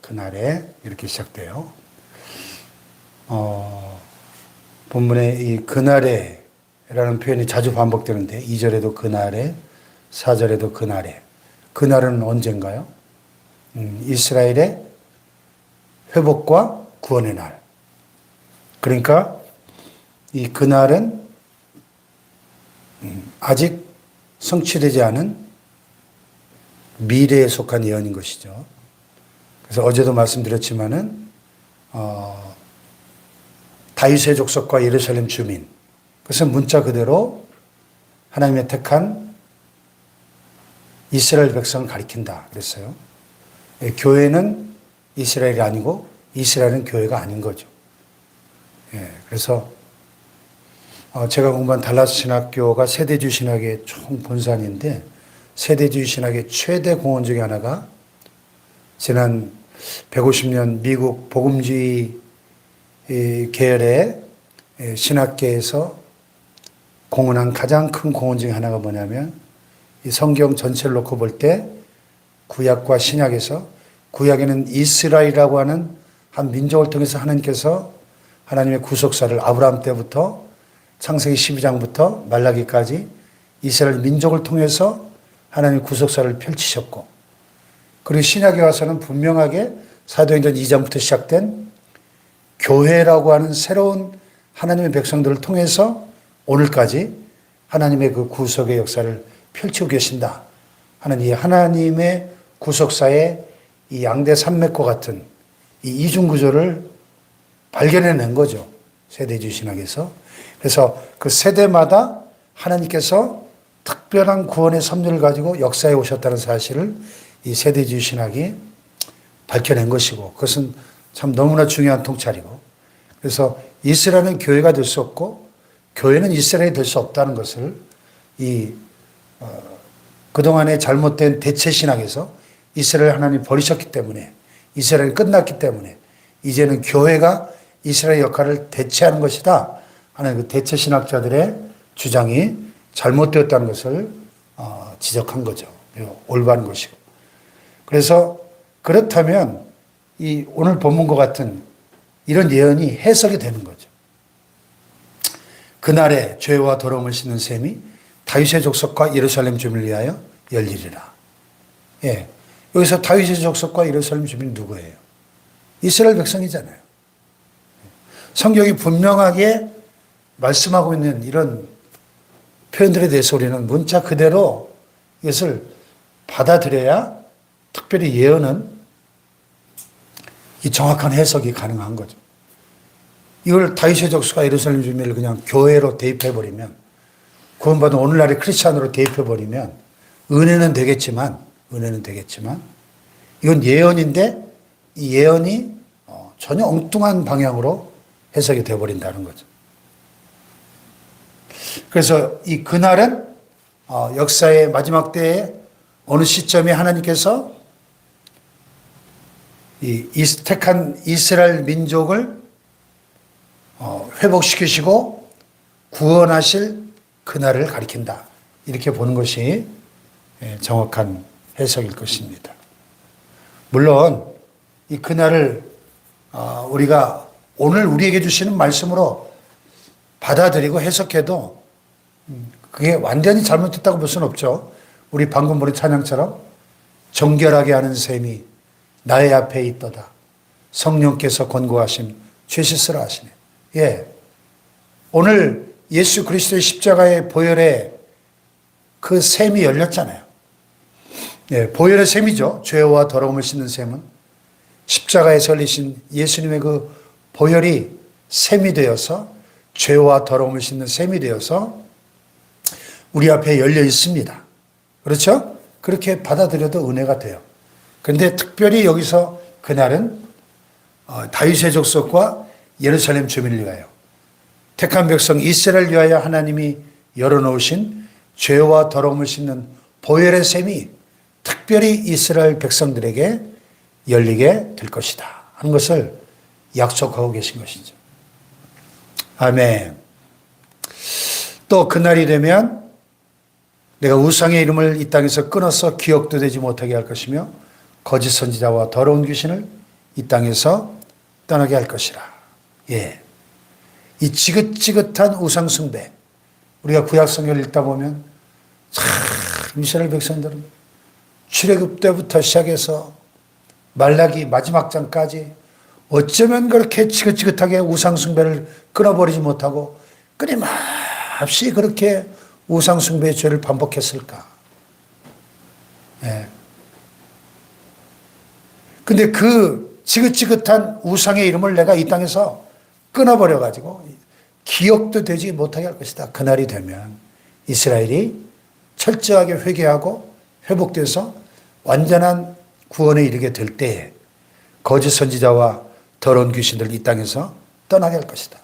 그날에 이렇게 시작돼요. 본문에 이 그날에 라는 표현이 자주 반복되는데 2절에도 그날에 4절에도 그날에 그날은 언젠가요? 이스라엘의 회복과 구원의 날. 그러니까 이 그날은 아직 성취되지 않은 미래에 속한 예언인 것이죠. 그래서 어제도 말씀드렸지만은 다윗의 족속과 예루살렘 주민, 그것은 문자 그대로 하나님의 택한 이스라엘 백성을 가리킨다 그랬어요. 교회는 이스라엘이 아니고 이스라엘은 교회가 아닌 거죠. 그래서 제가 공부한 달라스 신학교가 세대주의 신학의 총 본산인데 세대주의 신학의 최대 공헌 중에 하나가 지난 150년 미국 복음주의 계열의 신학계에서 공헌한 가장 큰 공헌 중에 하나가 뭐냐면 이 성경 전체를 놓고 볼 때 구약과 신약에서 구약에는 이스라엘이라고 하는 한 민족을 통해서 하나님께서 하나님의 구속사를 아브라함 때부터 창세기 12장부터 말라기까지 이스라엘 민족을 통해서 하나님의 구속사를 펼치셨고, 그리고 신약에 와서는 분명하게 사도행전 2장부터 시작된 교회라고 하는 새로운 하나님의 백성들을 통해서 오늘까지 하나님의 그 구속의 역사를 펼치고 계신다 하는 이 하나님의 구속사의 이 양대 산맥과 같은 이 이중 구조를 발견해낸 거죠. 세대주의 신학에서. 그래서 그 세대마다 하나님께서 특별한 구원의 섭리를 가지고 역사에 오셨다는 사실을 이 세대주의 신학이 밝혀낸 것이고, 그것은 참 너무나 중요한 통찰이고, 그래서 이스라엘은 교회가 될 수 없고 교회는 이스라엘이 될 수 없다는 것을 그동안의 잘못된 대체 신학에서 이스라엘 하나님 버리셨기 때문에, 이스라엘이 끝났기 때문에 이제는 교회가 이스라엘 역할을 대체하는 것이다 하는 그 대체 신학자들의 주장이 잘못되었다는 것을 지적한 거죠. 올바른 것이고. 그래서 그렇다면 이 오늘 본문과 같은 이런 예언이 해석이 되는 거죠. 그날에 죄와 더러움을 씻는 셈이 다윗의 족속과 예루살렘 주민을 위하여 열리리라. 예. 여기서 다윗의 족속과 예루살렘 주민이 누구예요? 이스라엘 백성이잖아요. 성경이 분명하게 말씀하고 있는 이런 표현들에 대해서 우리는 문자 그대로 이것을 받아들여야 특별히 예언은 이 정확한 해석이 가능한 거죠. 이걸 다윗의 족속과 예루살렘 주민을 그냥 교회로 대입해버리면, 구원받은 오늘날의 크리스찬으로 대입해버리면 은혜는 되겠지만 이건 예언인데 이 예언이 전혀 엉뚱한 방향으로 해석이 되어버린다는 거죠. 그래서 이 그날은 역사의 마지막 때에 어느 시점에 하나님께서 이 택한 이스라엘 민족을 회복시키시고 구원하실 그날을 가리킨다. 이렇게 보는 것이 정확한 해석일 것입니다. 물론 이 그날을 우리가 오늘 우리에게 주시는 말씀으로 받아들이고 해석해도 그게 완전히 잘못됐다고 볼 수는 없죠. 우리 방금 보는 찬양처럼 정결하게 하는 셈이 나의 앞에 있도다. 성령께서 권고하심 죄 씻으라 하시네. 예. 오늘 예수 그리스도의 십자가의 보혈에 그 셈이 열렸잖아요. 예, 보혈의 셈이죠. 죄와 더러움을 씻는 셈은 십자가에 설리신 예수님의 그 보혈이 셈이 되어서 죄와 더러움을 씻는 셈이 되어서 우리 앞에 열려 있습니다. 그렇죠? 그렇게 받아들여도 은혜가 돼요. 그런데 특별히 여기서 그날은 다윗의 족속과 예루살렘 주민을 위하여 택한 백성 이스라엘을 위하여 하나님이 열어놓으신 죄와 더러움을 씻는 보혈의 셈이 특별히 이스라엘 백성들에게 열리게 될 것이다 하는 것을 약속하고 계신 것이죠. 아멘. 또 그날이 되면 내가 우상의 이름을 이 땅에서 끊어서 기억도 되지 못하게 할 것이며 거짓 선지자와 더러운 귀신을 이 땅에서 떠나게 할 것이라. 예. 이 지긋지긋한 우상숭배. 우리가 구약성경을 읽다 보면 참 이스라엘 백성들은 출애굽 때부터 시작해서 말라기 마지막 장까지 어쩌면 그렇게 지긋지긋하게 우상숭배를 끊어버리지 못하고 끊임없이 그렇게 우상숭배의 죄를 반복했을까. 예. 근데 그 지긋지긋한 우상의 이름을 내가 이 땅에서 끊어버려가지고 기억도 되지 못하게 할 것이다. 그날이 되면 이스라엘이 철저하게 회개하고 회복돼서 완전한 구원에 이르게 될 때에 거짓 선지자와 더러운 귀신들 이 땅에서 떠나게 할 것이다.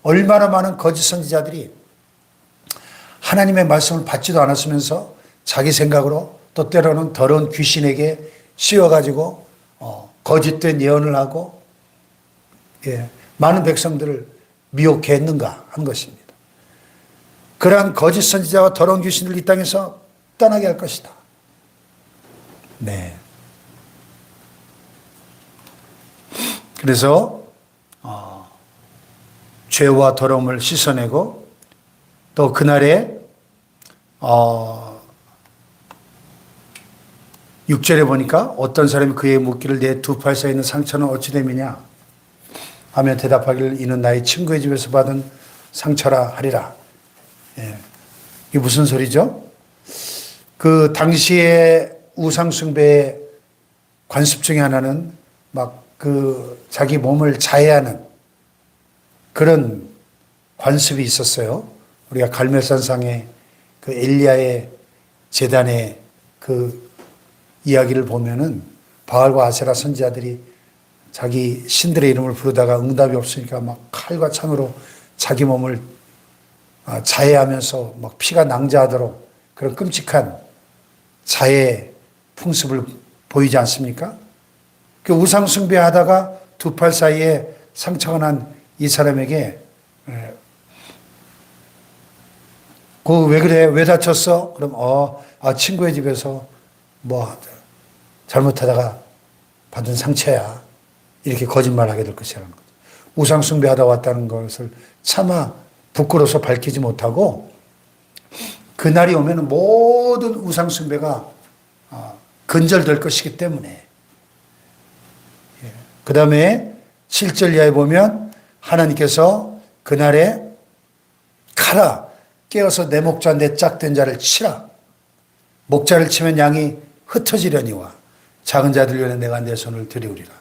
얼마나 많은 거짓 선지자들이 하나님의 말씀을 받지도 않았으면서 자기 생각으로 또 때로는 더러운 귀신에게 씌워가지고 거짓된 예언을 하고 많은 백성들을 미혹해 했는가 한 것입니다. 그러한 거짓 선지자와 더러운 귀신들 이 땅에서 떠나게 할 것이다. 네. 그래서 죄와 더러움을 씻어내고 또 그날에 6절에 보니까 어떤 사람이 그에게 묻기를 내 두 팔 사이에 있는 상처는 어찌 됨이냐 하며 대답하기를 이는 나의 친구의 집에서 받은 상처라 하리라. 예. 이게 무슨 소리죠? 그 당시에 우상숭배의 관습 중에 하나는 막 그 자기 몸을 자해하는 그런 관습이 있었어요. 우리가 갈멜산상의 그 엘리야의 제단의 그 이야기를 보면은 바알과 아세라 선지자들이 자기 신들의 이름을 부르다가 응답이 없으니까 막 칼과 창으로 자기 몸을 자해하면서 막 피가 낭자하도록 그런 끔찍한 자해 풍습을 보이지 않습니까? 그 우상숭배하다가 두 팔 사이에 상처가 난 이 사람에게 왜 그래? 왜 다쳤어? 그럼 친구의 집에서 뭐 잘못하다가 받은 상처야. 이렇게 거짓말하게 될 것이라는 거죠. 우상숭배하다 왔다는 것을 차마 부끄러워서 밝히지 못하고 그날이 오면 모든 우상숭배가 근절될 것이기 때문에 그 다음에 7절 이하에 보면 하나님께서 그날에 가라 깨어서 내 목자 내 짝된 자를 치라 목자를 치면 양이 흩어지려니와 작은 자들 위에 내가 내 손을 들이우리라.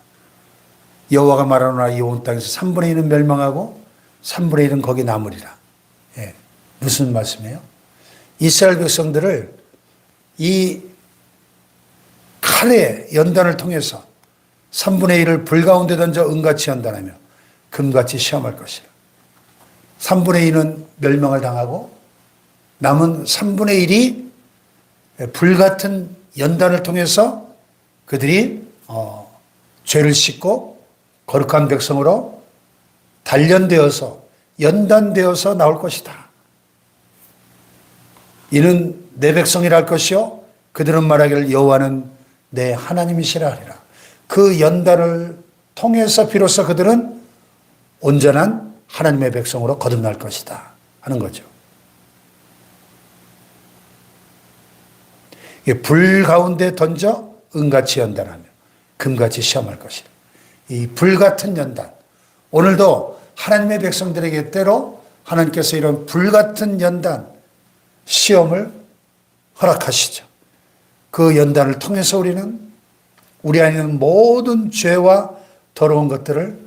여호와가 말하노라 이 온 땅에서 3분의 1은 멸망하고 3분의 1은 거기 남으리라. 예. 무슨 말씀이에요? 이스라엘 백성들을 이 칼의 연단을 통해서 3분의 1을 불 가운데 던져 은같이 연단하며 금같이 시험할 것이라. 3분의 1은 멸망을 당하고 남은 3분의 1이 불같은 연단을 통해서 그들이 죄를 씻고 거룩한 백성으로 단련되어서 연단되어서 나올 것이다. 이는 내 백성이라 할 것이요 그들은 말하기를 여호와는 내 하나님이시라 하리라. 그 연단을 통해서 비로소 그들은 온전한 하나님의 백성으로 거듭날 것이다 하는 거죠. 불 가운데 던져 은같이 연단하며 금같이 시험할 것이다. 이 불같은 연단. 오늘도 하나님의 백성들에게 때로 하나님께서 이런 불같은 연단, 시험을 허락하시죠. 그 연단을 통해서 우리는 우리 안에 있는 모든 죄와 더러운 것들을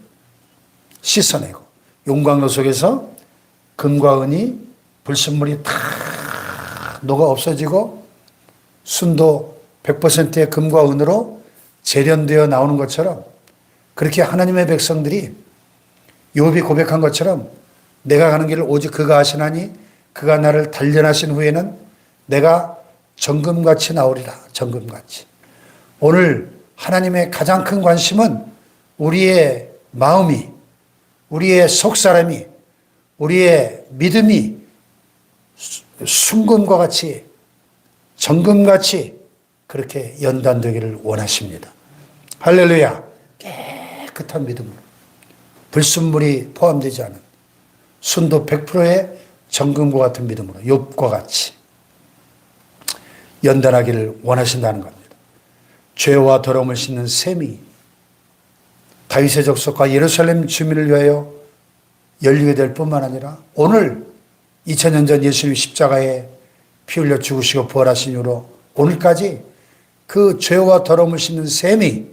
씻어내고 용광로 속에서 금과 은이 불순물이 다 녹아 없어지고 순도 100%의 금과 은으로 재련되어 나오는 것처럼 그렇게 하나님의 백성들이 욥이 고백한 것처럼 내가 가는 길을 오직 그가 하시나니 그가 나를 단련하신 후에는 내가 정금같이 나오리라. 정금같이. 오늘 하나님의 가장 큰 관심은 우리의 마음이, 우리의 속사람이, 우리의 믿음이 순금과 같이 정금같이 그렇게 연단되기를 원하십니다. 할렐루야. 깨끗한 믿음으로 불순물이 포함되지 않은 순도 100%의 정금과 같은 믿음으로 욥과 같이 연단하기를 원하신다는 겁니다. 죄와 더러움을 씻는 셈이 다윗의 족속과 예루살렘 주민을 위하여 열리게 될 뿐만 아니라 오늘 2000년 전 예수님 십자가에 피 흘려 죽으시고 부활하신 이후로 오늘까지 그 죄와 더러움을 씻는 셈이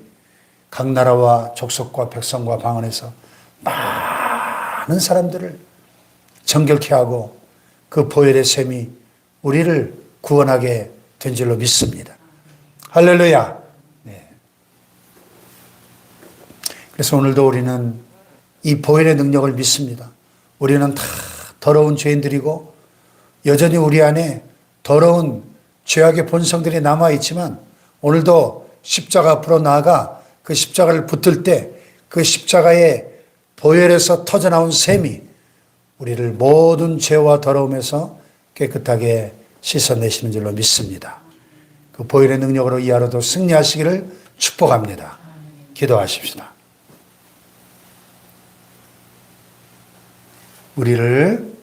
각 나라와 족속과 백성과 방언에서 많은 사람들을 정결케 하고 그 보혈의 셈이 우리를 구원하게 된 줄로 믿습니다. 할렐루야. 네. 그래서 오늘도 우리는 이 보혈의 능력을 믿습니다. 우리는 다 더러운 죄인들이고 여전히 우리 안에 더러운 죄악의 본성들이 남아있지만 오늘도 십자가 앞으로 나아가 그 십자가를 붙들 때 그 십자가의 보혈에서 터져나온 셈이 우리를 모든 죄와 더러움에서 깨끗하게 씻어내시는 줄로 믿습니다. 그 보혈의 능력으로 이 하루도 승리하시기를 축복합니다. 기도하십시다. 우리를